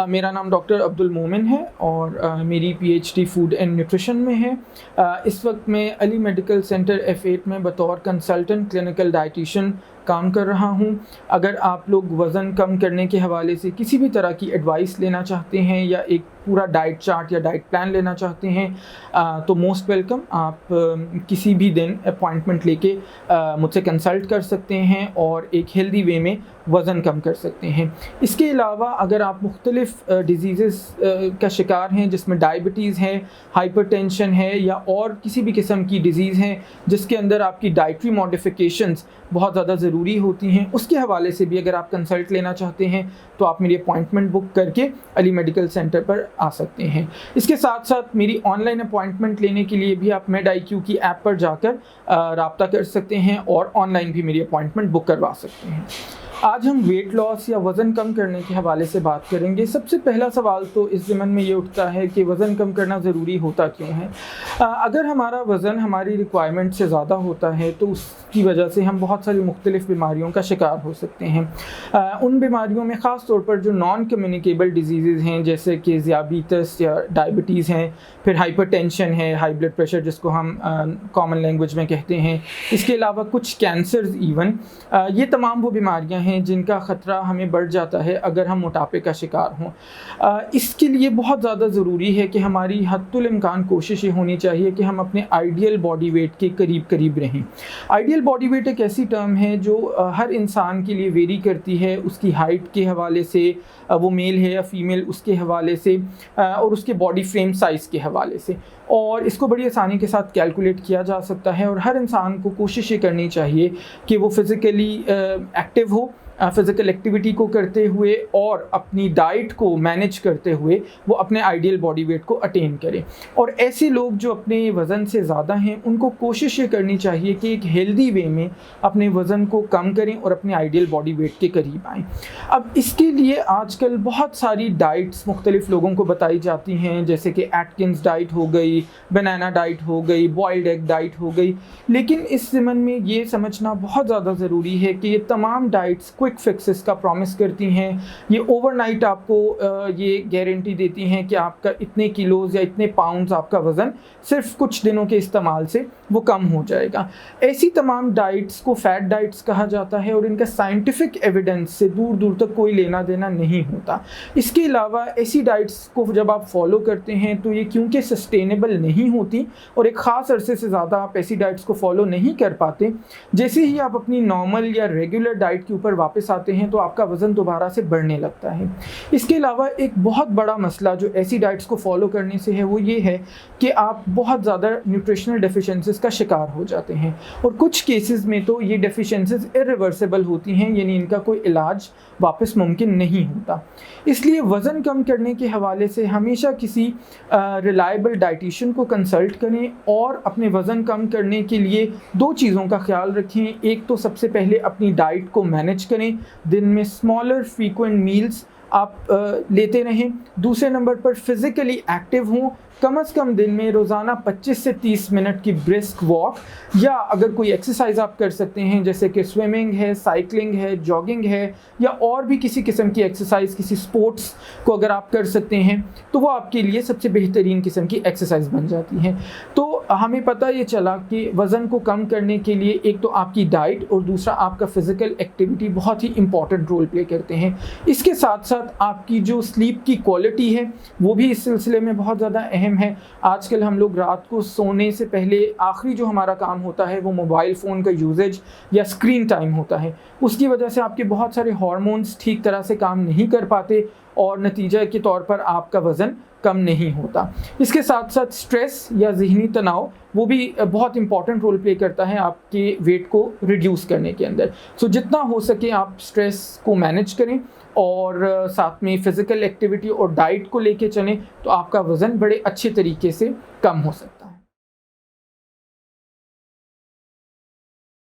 میرا نام ڈاکٹر عبدالمومن ہے اور میری P H D food and nutrition میں ہے۔ اس وقت میں علی میڈیکل سینٹر F8 میں بطور کنسلٹنٹ کلینکل ڈائٹیشین کام کر رہا ہوں۔ اگر آپ لوگ وزن کم کرنے کے حوالے سے کسی بھی طرح کی ایڈوائس لینا چاہتے ہیں یا ایک پورا ڈائٹ چارٹ یا ڈائٹ پلان لینا چاہتے ہیں تو موسٹ ویلکم۔ آپ کسی بھی دن اپوائنٹمنٹ لے کے مجھ سے کنسلٹ کر سکتے ہیں اور ایک ہیلدی وے میں وزن کم کر سکتے ہیں۔ اس کے علاوہ اگر آپ مختلف ڈیزیزز کا شکار ہیں جس میں ڈائبٹیز ہے، ہائپر ٹینشن ہے یا اور کسی بھی قسم کی ڈیزیز ہیں جس کے اندر آپ کی ڈائٹری ماڈیفیکیشنز بہت زیادہ ضروری ہوتی ہیں، اس کے حوالے سے بھی اگر آپ کنسلٹ لینا چاہتے ہیں تو آپ میری اپوائنٹمنٹ بک کر کے علی میڈیکل سینٹر پر آ سکتے ہیں۔ اس کے ساتھ ساتھ میری آن لائن اپوائنٹمنٹ لینے کے لیے بھی آپ میڈ آئی کیو کی ایپ پر جا کر رابطہ کر سکتے ہیں اور آن لائن بھی میری اپوائنٹمنٹ بک کروا سکتے ہیں۔ آج ہم ویٹ لاس یا وزن کم کرنے کے حوالے سے بات کریں گے۔ سب سے پہلا سوال تو اس ضمن میں یہ اٹھتا ہے کہ وزن کم کرنا ضروری ہوتا کیوں ہے؟ اگر ہمارا وزن ہماری ریکوائرمنٹ سے زیادہ ہوتا ہے تو اس کی وجہ سے ہم بہت ساری مختلف بیماریوں کا شکار ہو سکتے ہیں۔ ان بیماریوں میں خاص طور پر جو نان کمیونیکیبل ڈیزیزز ہیں جیسے کہ ذیابیطس یا ڈائبٹیز ہیں، پھر ہائپر ٹینشن ہے، ہائی بلڈ پریشر جس کو ہم کامن لینگویج میں کہتے ہیں، اس کے علاوہ کچھ کینسرز ایون، یہ تمام وہ بیماریاں ہیں جن کا خطرہ ہمیں بڑھ جاتا ہے اگر ہم موٹاپے کا شکار ہوں۔ اس کے لیے بہت زیادہ ضروری ہے کہ ہماری حد الامکان کوشش یہ ہونی چاہیے کہ ہم اپنے آئیڈیل باڈی ویٹ کے قریب رہیں۔ آئیڈیل باڈی ویٹ ایک ایسی ٹرم ہے جو ہر انسان کے لیے ویری کرتی ہے، اس کی ہائٹ کے حوالے سے، وہ میل ہے یا فیمیل، اس کے حوالے سے اور اس کے باڈی فریم سائز کے حوالے سے، اور اس کو بڑی آسانی کے ساتھ کیلکولیٹ کیا جا سکتا ہے۔ اور ہر انسان کو کوشش یہ کرنی چاہیے کہ وہ فزیکلی ایکٹیو ہو، فزیکل ایکٹیویٹی کو کرتے ہوئے اور اپنی ڈائٹ کو مینیج کرتے ہوئے وہ اپنے آئیڈیل باڈی ویٹ کو اٹین کریں۔ اور ایسے لوگ جو اپنے وزن سے زیادہ ہیں ان کو کوشش یہ کرنی چاہیے کہ ایک ہیلدی وے میں اپنے وزن کو کم کریں اور اپنے آئیڈیل باڈی ویٹ کے قریب آئیں۔ اب اس کے لیے آج کل بہت ساری ڈائٹس مختلف لوگوں کو بتائی جاتی ہیں، جیسے کہ ایٹکنز ڈائٹ ہو گئی، بنانا ڈائٹ ہو گئی، بوائلڈ ایگ ڈائٹ ہو گئی، لیکن اس ضمن میں یہ سمجھنا بہت زیادہ ضروری ہے کہ یہ تمام ڈائٹس کوئک فکسز کا پرومس کرتی ہیں۔ یہ اوور نائٹ آپ کو یہ گارنٹی دیتی ہیں کہ آپ کا اتنے کلوز یا اتنے پاؤنڈز آپ کا وزن صرف کچھ دنوں کے استعمال سے وہ کم ہو جائے گا۔ ایسی تمام ڈائٹس کو فیٹ ڈائٹس کہا جاتا ہے اور ان کا سائنٹیفک ایویڈنس سے دور تک کوئی لینا دینا نہیں ہوتا۔ اس کے علاوہ ایسی ڈائٹس کو جب آپ فالو کرتے ہیں تو یہ کیونکہ سسٹینیبل نہیں ہوتی اور ایک خاص عرصے سے زیادہ آپ ایسی ڈائٹس کو فالو نہیں کر پاتے، جیسے ہی آپ اپنی نارمل یا ریگولر ڈائٹ کے اوپر واپس آتے ہیں تو آپ کا وزن دوبارہ سے بڑھنے لگتا ہے۔ اس کے علاوہ ایک بہت بڑا مسئلہ جو ایسی ڈائٹس کو فالو کرنے سے ہے وہ یہ ہے کہ آپ بہت زیادہ نیوٹریشنل ڈیفیشنسیز کا شکار ہو جاتے ہیں، اور کچھ کیسز میں تو یہ ڈیفیشنسیز ارریورسیبل ہوتی ہیں، یعنی ان کا کوئی علاج واپس ممکن نہیں ہوتا۔ اس لیے وزن کم کرنے کے حوالے سے ہمیشہ کسی ریلائبل ڈائٹیشین کو کنسلٹ کریں اور اپنے وزن کم کرنے کے لیے دو چیزوں کا خیال رکھیں۔ ایک تو سب سے پہلے اپنی ڈائٹ کو مینیج کریں، دن میں اسمالر فریکوینٹ میلز آپ لیتے رہیں۔ دوسرے نمبر پر فزیکلی ایکٹیو ہوں، کم از کم دن میں روزانہ 25 سے 30 منٹ کی برسک واک، یا اگر کوئی ایکسرسائز آپ کر سکتے ہیں جیسے کہ سوئمنگ ہے، سائیکلنگ ہے، جاگنگ ہے، یا اور بھی کسی قسم کی ایکسرسائز، کسی سپورٹس کو اگر آپ کر سکتے ہیں تو وہ آپ کے لیے سب سے بہترین قسم کی ایکسرسائز بن جاتی ہیں۔ تو ہمیں پتہ یہ چلا کہ وزن کو کم کرنے کے لیے ایک تو آپ کی ڈائٹ اور دوسرا آپ کا فزیکل ایکٹیویٹی بہت ہی امپورٹنٹ رول پلے کرتے ہیں۔ اس کے ساتھ ساتھ آپ کی جو سلیپ کی کوالٹی ہے وہ بھی اس سلسلے میں بہت زیادہ اہم ہے۔ آج کل ہم لوگ رات کو سونے سے پہلے آخری جو ہمارا کام ہوتا ہے وہ موبائل فون کا یوزیج یا اسکرین ٹائم ہوتا ہے، اس کی وجہ سے آپ کے بہت سارے ہارمونز ٹھیک طرح سے کام نہیں کر پاتے اور نتیجہ کے طور پر آپ کا وزن کم نہیں ہوتا۔ اس کے ساتھ ساتھ سٹریس یا ذہنی تناؤ وہ بھی بہت امپورٹنٹ رول پلے کرتا ہے آپ کے ویٹ کو ریڈیوس کرنے کے اندر۔ سو جتنا ہو سکے آپ سٹریس کو مینیج کریں اور ساتھ میں فزیکل ایکٹیویٹی اور ڈائٹ کو لے کے چلیں تو آپ کا وزن بڑے اچھے طریقے سے کم ہو سکتا ہے۔